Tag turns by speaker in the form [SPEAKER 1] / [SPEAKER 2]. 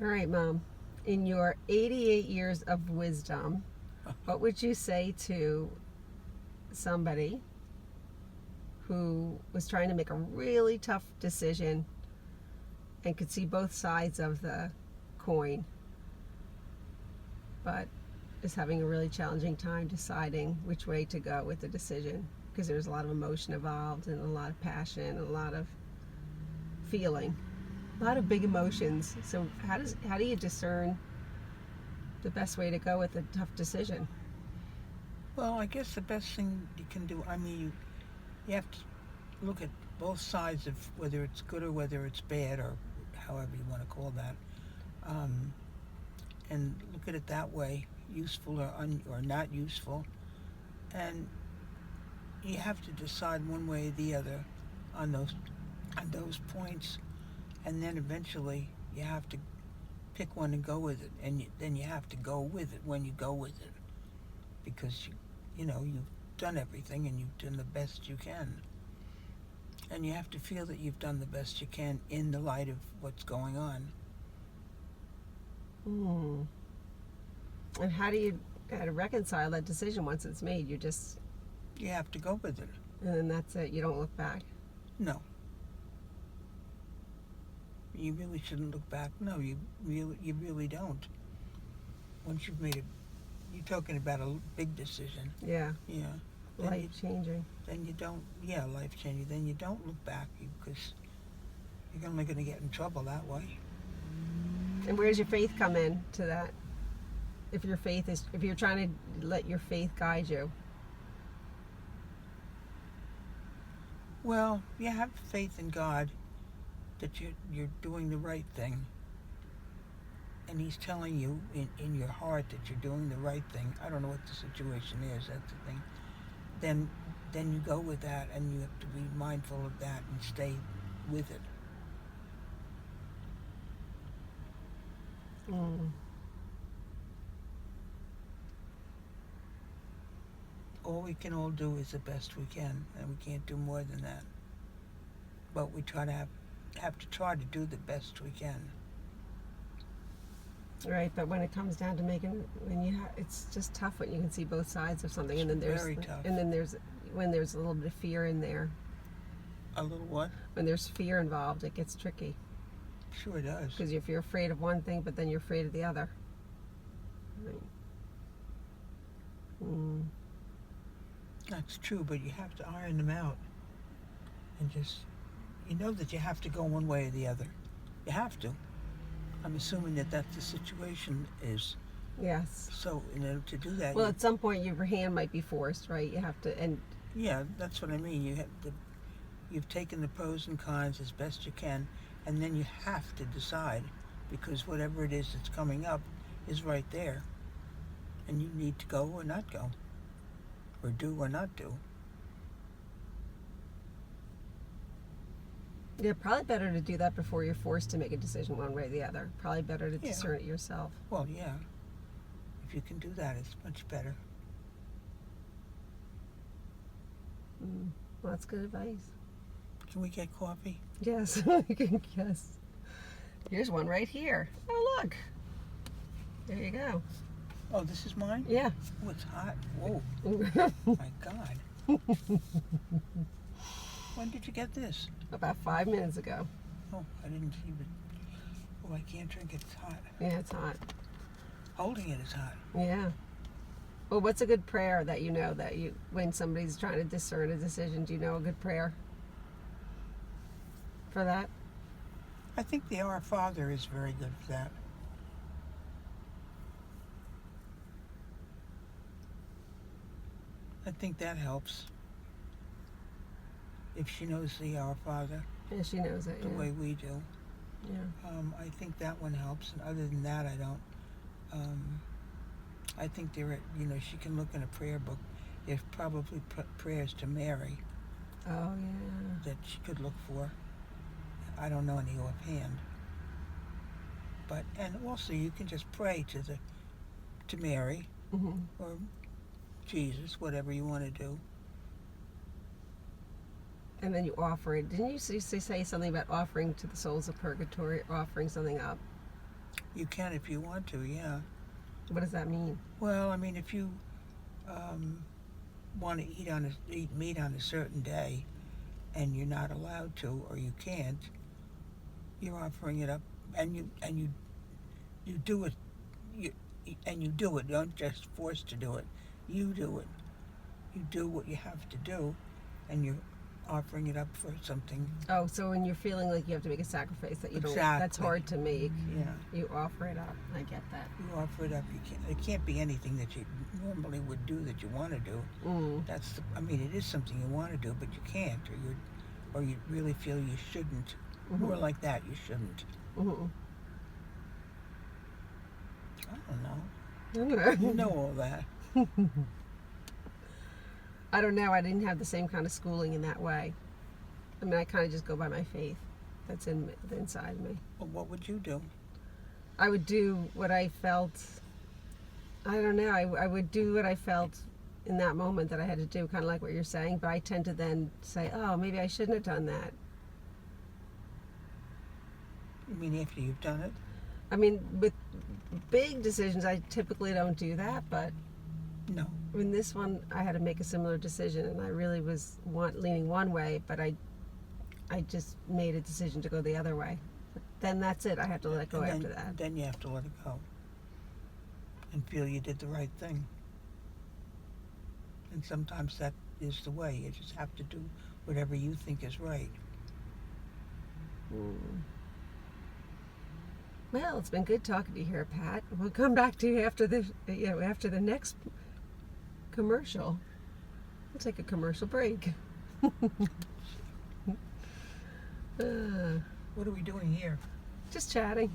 [SPEAKER 1] All right, Mom. In your 88 years of wisdom, what would you say to somebody who was trying to make a really tough decision and could see both sides of the coin, but is having a really challenging time deciding which way to go with the decision because there's a lot of emotion involved and a lot of passion and a lot of feeling, a lot of big emotions. So how do you discern the best way to go with a tough decision?
[SPEAKER 2] Well, I guess the best thing you can do, I mean, you have to look at both sides of whether it's good or whether it's bad or however you want to call that, um, and look at it that way, useful or not useful, and you have to decide one way or the other on those points, and then eventually you have to pick one and go with it, and then you have to go with it when you go with it, because you've done everything and you've done the best you can, and you have to feel that you've done the best you can in the light of what's going on.
[SPEAKER 1] Hmm. And how do you reconcile that decision once it's made?
[SPEAKER 2] You have to go with it.
[SPEAKER 1] And then that's it. You don't look back.
[SPEAKER 2] No, you really shouldn't look back. No, you really don't. Once you've made it, you're talking about a big decision.
[SPEAKER 1] Yeah.
[SPEAKER 2] Yeah.
[SPEAKER 1] Life changing.
[SPEAKER 2] Then you don't. Yeah, life changing. Then you don't look back because you're only going to get in trouble that way.
[SPEAKER 1] And where does your faith come in to that? If you're trying to let your faith guide you.
[SPEAKER 2] Well, you have faith in God that you're doing the right thing, and He's telling you in your heart that you're doing the right thing. I don't know what the situation is. That's the thing. Then you go with that, and you have to be mindful of that and stay with it.
[SPEAKER 1] Mm.
[SPEAKER 2] All we can all do is the best we can, and we can't do more than that. But we try to have to try to do the best we can.
[SPEAKER 1] Right, but when it comes down to it's just tough when you can see both sides of something, and then
[SPEAKER 2] Very tough.
[SPEAKER 1] when there's a little bit of fear in there.
[SPEAKER 2] A little what?
[SPEAKER 1] When there's fear involved, it gets tricky.
[SPEAKER 2] Sure does.
[SPEAKER 1] Because if you're afraid of one thing, but then you're afraid of the other. Right. Mm.
[SPEAKER 2] That's true, but you have to iron them out, and just that you have to go one way or the other. You have to. I'm assuming that that's the situation is.
[SPEAKER 1] Yes.
[SPEAKER 2] So in order to do that,
[SPEAKER 1] well, at some point your hand might be forced, right? You have to, and
[SPEAKER 2] yeah, that's what I mean. You've taken the pros and cons as best you can, and then you have to decide, because whatever it is that's coming up is right there, and you need to go or not go, or do or not do.
[SPEAKER 1] yeah, probably better to do that before you're forced to make a decision one way or the other. Probably better to discern it yourself.
[SPEAKER 2] Well, yeah. If you can do that, it's much better.
[SPEAKER 1] Mm. Well, that's good advice.
[SPEAKER 2] Can we get coffee?
[SPEAKER 1] Yes, yes. Here's one right here. Oh, look. There you go.
[SPEAKER 2] Oh, this is mine?
[SPEAKER 1] Yeah.
[SPEAKER 2] Oh, it's hot. Whoa. My God. When did you get this?
[SPEAKER 1] About 5 minutes ago.
[SPEAKER 2] Oh, I didn't even. Oh, I can't drink it. It's hot.
[SPEAKER 1] Yeah, it's hot.
[SPEAKER 2] Holding it is hot.
[SPEAKER 1] Yeah. Well, what's a good prayer that when somebody's trying to discern a decision, do you know a good prayer for that?
[SPEAKER 2] I think the Our Father is very good for that. I think that helps. If she knows the Our Father.
[SPEAKER 1] Yeah, she knows it.
[SPEAKER 2] The way we do.
[SPEAKER 1] Yeah.
[SPEAKER 2] I think that one helps, and other than that, I don't. I think she can look in a prayer book. There's probably prayers to Mary.
[SPEAKER 1] Oh, yeah.
[SPEAKER 2] That she could look for. I don't know any offhand. And also you can just pray to Mary,
[SPEAKER 1] Mm-hmm.
[SPEAKER 2] or Jesus, whatever you want to do.
[SPEAKER 1] And then you offer it. Didn't you say something about offering to the souls of purgatory, offering something up?
[SPEAKER 2] You can if you want to, yeah.
[SPEAKER 1] What does that mean?
[SPEAKER 2] Well, I mean, if you want to eat meat on a certain day, and you're not allowed to, or you can't, you're offering it up, and you do it, and you do it. You don't just forced to do it. You do it. You do what you have to do, and you're offering it up for something.
[SPEAKER 1] Oh, so when you're feeling like you have to make a sacrifice that you don't,
[SPEAKER 2] Exactly.
[SPEAKER 1] that's hard to make.
[SPEAKER 2] Yeah,
[SPEAKER 1] You offer it up. I get that.
[SPEAKER 2] you offer it up. It can't be anything that you normally would do that you want to do.
[SPEAKER 1] Mm.
[SPEAKER 2] I mean, it is something you want to do, but you can't, or you really feel you shouldn't. More like that, you shouldn't.
[SPEAKER 1] Mm-hmm.
[SPEAKER 2] I don't know. You know all that.
[SPEAKER 1] I don't know. I didn't have the same kind of schooling in that way. I mean, I kind of just go by my faith that's inside me.
[SPEAKER 2] Well, what would you do?
[SPEAKER 1] I would do what I felt. I don't know. I would do what I felt in that moment that I had to do, kind of like what you're saying. But I tend to then say, oh, maybe I shouldn't have done that.
[SPEAKER 2] You mean after you've done it?
[SPEAKER 1] I mean, with big decisions, I typically don't do that. But
[SPEAKER 2] No.
[SPEAKER 1] in this one, I had to make a similar decision, and I really was leaning one way, but I just made a decision to go the other way. But then that's it. I had to let go
[SPEAKER 2] And
[SPEAKER 1] after that.
[SPEAKER 2] Then you have to let it go. And feel you did the right thing. And sometimes that is the way. You just have to do whatever you think is right.
[SPEAKER 1] Mm. Well, it's been good talking to you here, Pat. We'll come back to you after after the next commercial. We'll take a commercial break.
[SPEAKER 2] What are we doing here?
[SPEAKER 1] Just chatting.